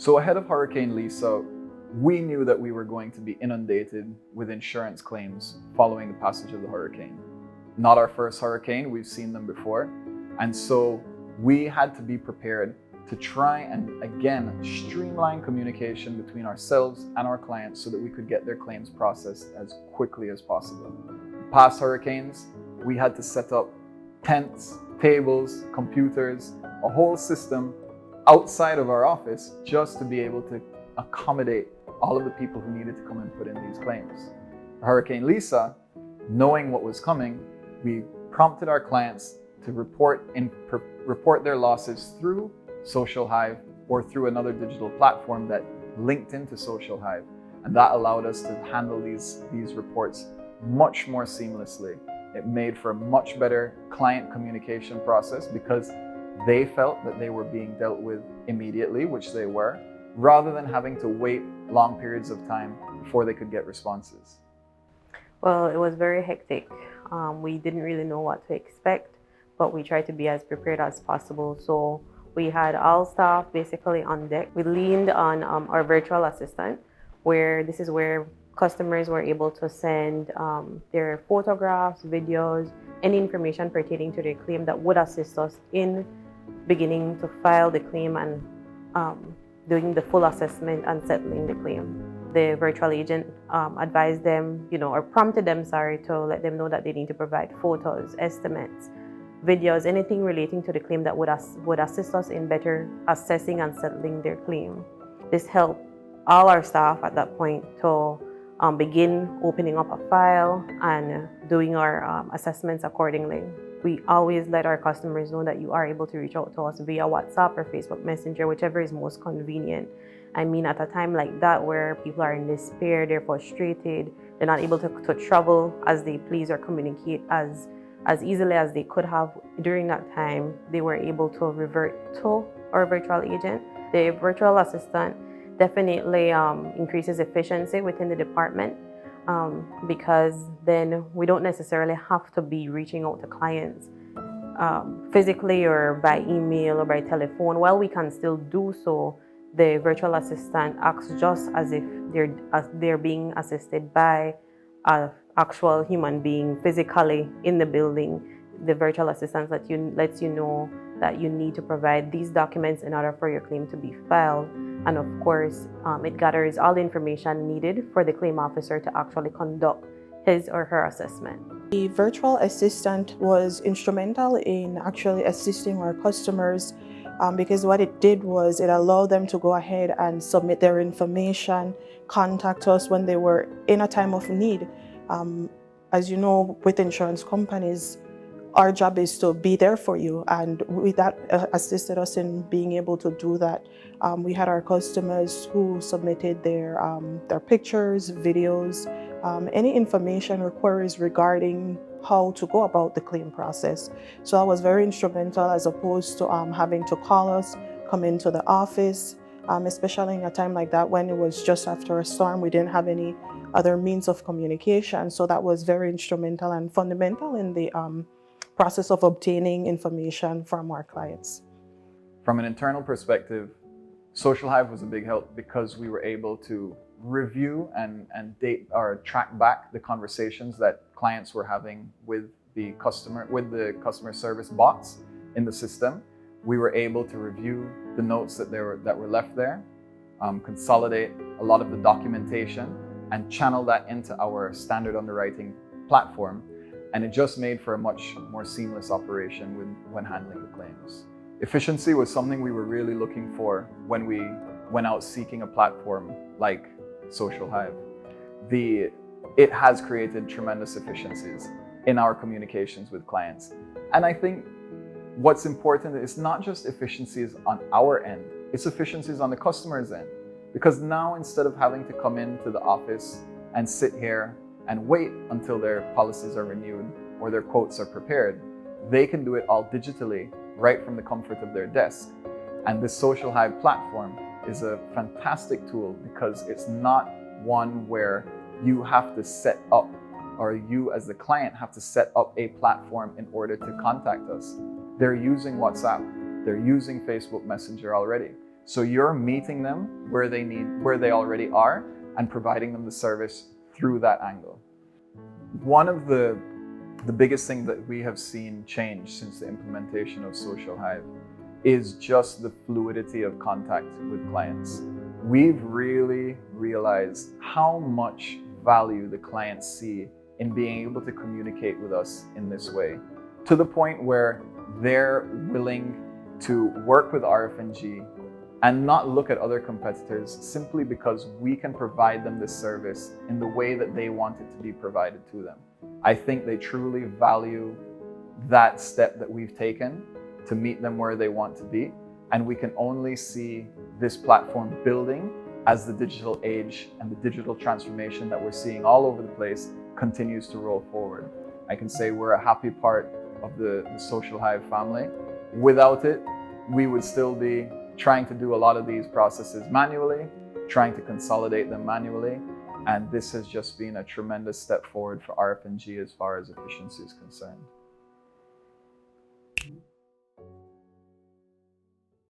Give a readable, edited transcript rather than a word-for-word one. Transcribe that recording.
So ahead of Hurricane Lisa, we knew that we were going to be inundated with insurance claims following the passage of the hurricane. Not our first hurricane, we've seen them before. And so we had to be prepared to try and, again, streamline communication between ourselves and our clients so that we could get their claims processed as quickly as possible. Past hurricanes, we had to set up tents, tables, computers, a whole system outside of our office just to be able to accommodate all of the people who needed to come and put in these claims. For Hurricane Lisa, knowing what was coming, we prompted our clients to report their losses through Social Hive or through another digital platform that linked into Social Hive. And that allowed us to handle these reports much more seamlessly. It made for a much better client communication process because they felt that they were being dealt with immediately, which they were, rather than having to wait long periods of time before they could get responses. Well, it was very hectic. We didn't really know what to expect, but we tried to be as prepared as possible. So we had all staff basically on deck. We leaned on our virtual assistant, where this is where customers were able to send their photographs, videos, any information pertaining to their claim that would assist us in beginning to file the claim and doing the full assessment and settling the claim. The virtual agent advised them, or prompted them, to let them know that they need to provide photos, estimates, videos, anything relating to the claim that would assist us in better assessing and settling their claim. This helped all our staff at that point to begin opening up a file and doing our assessments accordingly. We always let our customers know that you are able to reach out to us via WhatsApp or Facebook Messenger, whichever is most convenient. I mean, at a time like that where people are in despair, they're frustrated, they're not able to travel as they please or communicate as easily as they could have during that time, they were able to revert to our virtual agent. The virtual assistant definitely increases efficiency within the department because then we don't necessarily have to be reaching out to clients physically or by email or by telephone. While we can still do so, the virtual assistant acts just as if they're being assisted by an actual human being physically in the building. The virtual assistant lets you know that you need to provide these documents in order for your claim to be filed. And of course, it gathers all the information needed for the claim officer to actually conduct his or her assessment. The virtual assistant was instrumental in actually assisting our customers because what it did was it allowed them to go ahead and submit their information, contact us when they were in a time of need. As you know, with insurance companies, our job is to be there for you, and with that assisted us in being able to do that. We had our customers who submitted their pictures, videos, any information or queries regarding how to go about the claim process. So that was very instrumental as opposed to having to call us, come into the office, especially in a time like that when it was just after a storm. We didn't have any other means of communication. So that was very instrumental and fundamental in the process of obtaining information from our clients. From an internal perspective, Social Hive was a big help because we were able to review and date or track back the conversations that clients were having with the customer service bots in the system. We were able to review the notes that were left there, consolidate a lot of the documentation, and channel that into our standard underwriting platform. And it just made for a much more seamless operation when handling the claims. Efficiency was something we were really looking for when we went out seeking a platform like Social Hive. It has created tremendous efficiencies in our communications with clients. And I think what's important is not just efficiencies on our end, it's efficiencies on the customer's end. Because now, instead of having to come into the office and sit here and wait until their policies are renewed or their quotes are prepared, they can do it all digitally right from the comfort of their desk. And this Social Hive platform is a fantastic tool because it's not one where you have to set up, or you as the client have to set up a platform in order to contact us. They're using WhatsApp, they're using Facebook Messenger already. So you're meeting them where they already are, and providing them the service through that angle. One of the biggest things that we have seen change since the implementation of Social Hive is just the fluidity of contact with clients. We've really realized how much value the clients see in being able to communicate with us in this way, to the point where they're willing to work with RF&G and not look at other competitors simply because we can provide them this service in the way that they want it to be provided to them. I think they truly value that step that we've taken to meet them where they want to be. And we can only see this platform building as the digital age and the digital transformation that we're seeing all over the place continues to roll forward. I can say we're a happy part of the Social Hive family. Without it, we would still be trying to do a lot of these processes manually, trying to consolidate them manually. And this has just been a tremendous step forward for RF&G as far as efficiency is concerned.